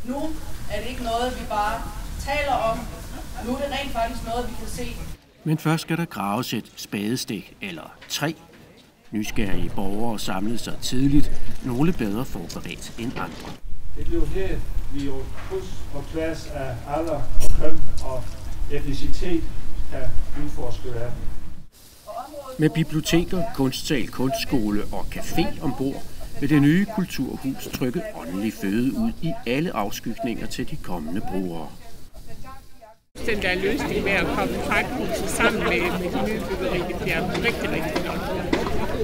Nu er det ikke noget, vi bare taler om. Nu er det rent faktisk noget, vi kan se. Men først skal der graves et spadestik eller 3. Nysgerrige borgere samlede sig tidligt, nogle bedre forberedt end andre. Det blev her, vi jo på tværs af alder og køn og etnicitet kan udforske verden. Med biblioteker, kunstsal, kunstskole og café ombord vil det nye kulturhus trykke åndelig føde ud i alle afskygninger til de kommende brugere. Den der løsning med at komme parkhuset sammen med de nye byggeri, det bliver rigtig, rigtig godt.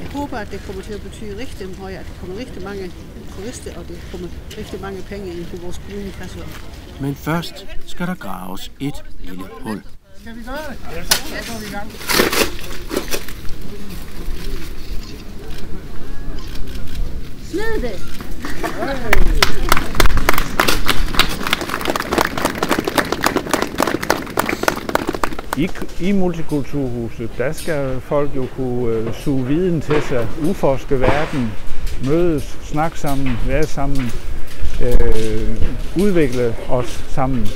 Jeg håber, at det kommer til at betyde rigtig meget, at der kommer rigtig mange turister, og det kommer rigtig mange penge ind på vores kommunekasse. Men først skal der graves et lille hul. Skal vi gøre det? Ja, så går vi i gang. Smid det! I multikulturhuset, der skal folk jo kunne suge viden til sig, udforske verden, mødes, snakke sammen, være sammen, udvikle os sammen.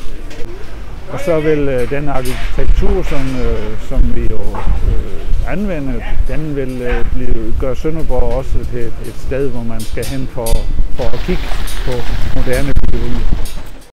Og så vil den arkitektur, som vi jo anvender, den vil gøre Sønderborg også til et sted, hvor man skal hen for at kigge på moderne byggerier.